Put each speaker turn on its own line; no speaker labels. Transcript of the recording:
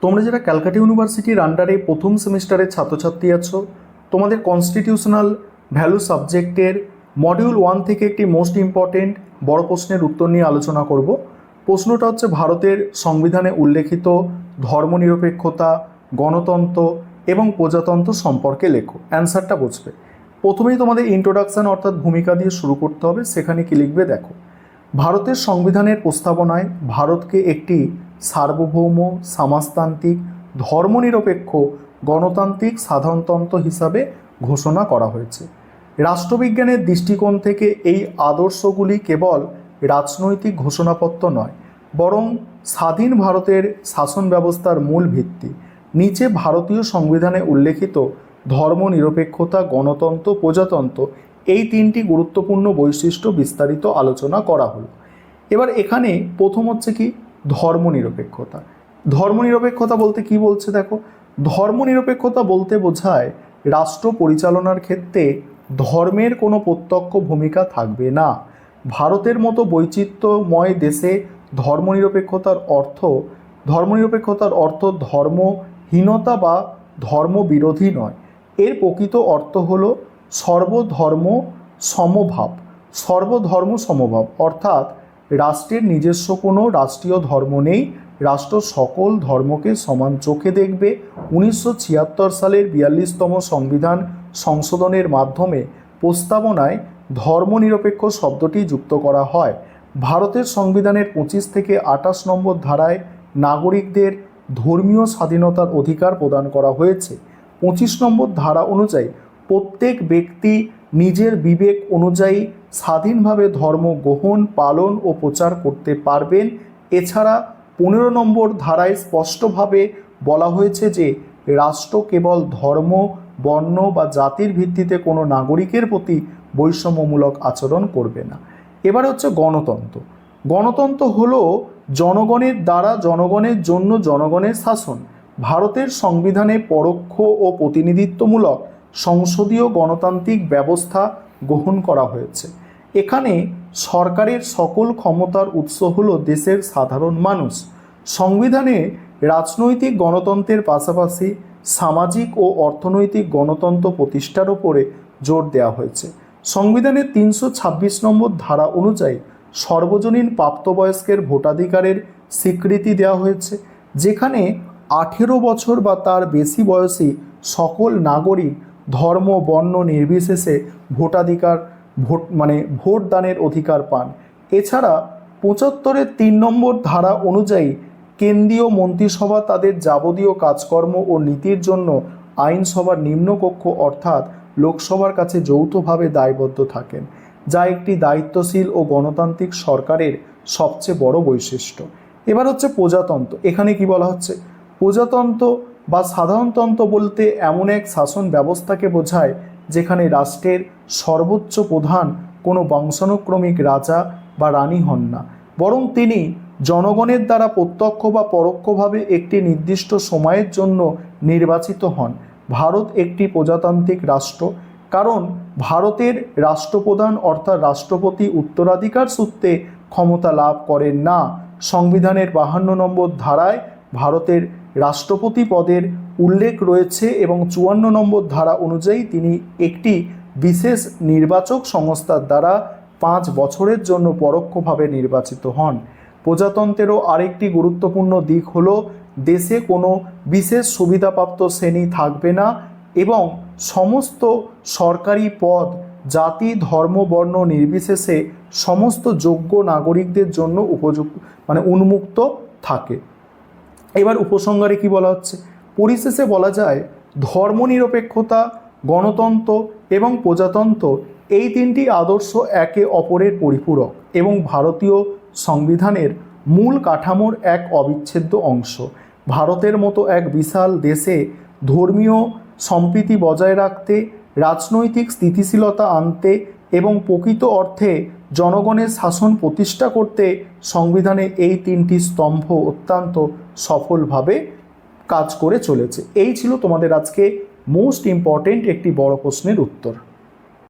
তোমরা যারা ক্যালকাটা ইউনিভার্সিটির আন্ডারে প্রথম সেমিস্টারের ছাত্রছাত্রী আছো, তোমাদের কনস্টিটিউশনাল ভ্যালু সাবজেক্টের মডিউল 1 থেকে একটি মোস্ট ইম্পর্টেন্ট বড় প্রশ্নের উত্তর নিয়ে আলোচনা করব। প্রশ্নটা হচ্ছে ভারতের সংবিধানে উল্লেখিত ধর্মনিরপেক্ষতা, গণতন্ত্র এবং প্রজাতন্ত্র সম্পর্কে লেখো। অ্যান্সারটা বুঝবে। প্রথমেই তোমাদের ইন্ট্রোডাকশান অর্থাৎ ভূমিকা দিয়ে শুরু করতে হবে। সেখানে কি লিখবে দেখো। ভারতের সংবিধানের প্রস্তাবনায় ভারতকে একটি সার্বভৌম, সমাজতান্ত্রিক, ধর্মনিরপেক্ষ, গণতান্ত্রিক সাধারণতন্ত্র হিসাবে ঘোষণা করা হয়েছে। রাষ্ট্রবিজ্ঞানের দৃষ্টিকোণ থেকে এই আদর্শগুলি কেবল রাজনৈতিক ঘোষণাপত্র নয়, বরং স্বাধীন ভারতের শাসন ব্যবস্থার মূল ভিত্তি। নিচে ভারতীয় সংবিধানে উল্লেখিত ধর্মনিরপেক্ষতা, গণতন্ত্র, প্রজাতন্ত্র এই তিনটি গুরুত্বপূর্ণ বৈশিষ্ট্য বিস্তারিত আলোচনা করা হলো। এবার এখানে প্রথম হচ্ছে কি ধর্মনিরপেক্ষতা। ধর্মনিরপেক্ষতা বলতে কি বলছে দেখো। ধর্মনিরপেক্ষতা বলতে বোঝায় রাষ্ট্র পরিচালনার ক্ষেত্রে ধর্মের কোনো প্রত্যক্ষ ভূমিকা থাকবে না। ভারতের মতো বৈচিত্র্যময় দেশে ধর্মনিরপেক্ষতার অর্থ ধর্মহীনতা বা ধর্মবিরোধী নয়। এর প্রকৃত অর্থ হলো সর্বধর্ম সমভাব, অর্থাৎ রাষ্ট্রের নিজস্ব কোনো রাষ্ট্রীয় ধর্ম নেই, রাষ্ট্র সকল ধর্মকে সমান চোখে দেখবে। 1976 সালের 42তম সংবিধান সংশোধনের মাধ্যমে প্রস্তাবনায় ধর্মনিরপেক্ষ শব্দটি যুক্ত করা হয়। ভারতের সংবিধানের 25 থেকে 28 নম্বর ধারায় নাগরিকদের ধর্মীয় স্বাধীনতার অধিকার প্রদান করা হয়েছে। 25 নম্বর ধারা অনুযায়ী প্রত্যেক ব্যক্তি নিজের বিবেক অনুযায়ী স্বাধীনভাবে ধর্ম গ্রহণ, পালন ও প্রচার করতে পারবেন। এছাড়া 15 নম্বর ধারায় স্পষ্টভাবে বলা হয়েছে যে রাষ্ট্র কেবল ধর্ম, বর্ণ বা জাতির ভিত্তিতে কোনো নাগরিকের প্রতি বৈষম্যমূলক আচরণ করবে না। এবার হচ্ছে গণতন্ত্র। গণতন্ত্র হলো জনগণের দ্বারা জনগণের জন্য জনগণের শাসন। ভারতের সংবিধানে পরোক্ষ ও প্রতিনিধিত্বমূলক সংসদীয় গণতান্ত্রিক ব্যবস্থা গ্রহণ করা হয়েছে। এখানে সরকারের সকল ক্ষমতার উৎস হলো দেশের সাধারণ মানুষ। সংবিধানে রাজনৈতিক গণতন্ত্রের পাশাপাশি সামাজিক ও অর্থনৈতিক গণতন্ত্র প্রতিষ্ঠার উপরে জোর দেওয়া হয়েছে। সংবিধানের 326 নম্বর ধারা অনুযায়ী সর্বজনীন প্রাপ্তবয়স্কের ভোটাধিকারের স্বীকৃতি দেওয়া হয়েছে, যেখানে 18 বছর বা তার বেশি বয়সী সকল নাগরিক ধর্ম, বর্ণ নির্বিশেষে ভোটদানের অধিকার পান। এছাড়া 75-এর 3 নম্বর ধারা অনুযায়ী কেন্দ্রীয় মন্ত্রিসভা তাদের যাবতীয় কাজকর্ম ও নীতির জন্য আইনসভার নিম্নকক্ষ অর্থাৎ লোকসভার কাছে যৌথভাবে দায়বদ্ধ থাকেন, যা একটি দায়িত্বশীল ও গণতান্ত্রিক সরকারের সবচেয়ে বড় বৈশিষ্ট্য। এবার হচ্ছে প্রজাতন্ত্র। এখানে কি বলা হচ্ছে, প্রজাতন্ত্র বা সাধারণতন্ত্র বলতে এমন এক শাসন ব্যবস্থাকে বোঝায় যেখানে রাষ্ট্রের সর্বোচ্চ প্রধান কোনো বংশানুক্রমিক রাজা বা রানী হন না, বরং তিনি জনগণের দ্বারা প্রত্যক্ষ বা পরোক্ষভাবে একটি নির্দিষ্ট সময়ের জন্য নির্বাচিত হন। ভারত একটি প্রজাতান্ত্রিক রাষ্ট্র, কারণ ভারতের রাষ্ট্রপ্রধান অর্থাৎ রাষ্ট্রপতি উত্তরাধিকার সূত্রে ক্ষমতা লাভ করেন না। সংবিধানের 52 নম্বর ধারায় ভারতের রাষ্ট্রপতি পদের উল্লেখ রয়েছে এবং 54 নম্বর ধারা অনুযায়ী তিনি একটি বিশেষ নির্বাচক সংস্থার দ্বারা 5 বছরের জন্য পরোক্ষভাবে নির্বাচিত হন। প্রজাতন্ত্রেরও আরেকটি গুরুত্বপূর্ণ দিক হলো দেশে কোনো বিশেষ সুবিধাপ্রাপ্ত শ্রেণী থাকবে না এবং সমস্ত সরকারি পদ জাতি, ধর্ম, বর্ণ নির্বিশেষে সমস্ত যোগ্য নাগরিকদের জন্য উন্মুক্ত থাকে। এবার উপসংহারে কি বলা হচ্ছে, পরিশেষে বলা যায় ধর্মনিরপেক্ষতা, গণতন্ত্র এবং প্রজাতন্ত্র এই তিনটি আদর্শ একে অপরের পরিপূরক এবং ভারতীয় সংবিধানের মূল কাঠামোর এক অবিচ্ছেদ্য অংশ। ভারতের মতো এক বিশাল দেশে ধর্মীয় সম্প্রীতি বজায় রাখতে, রাজনৈতিক স্থিতিশীলতা আনতে এবং প্রকৃত অর্থে জনগণের শাসন প্রতিষ্ঠা করতে সংবিধানে এই তিনটি স্তম্ভ অত্যন্ত সফলভাবে কাজ করে চলেছে। এই ছিল তোমাদের আজকে মোস্ট ইম্পর্টেন্ট একটি বড় প্রশ্নের উত্তর।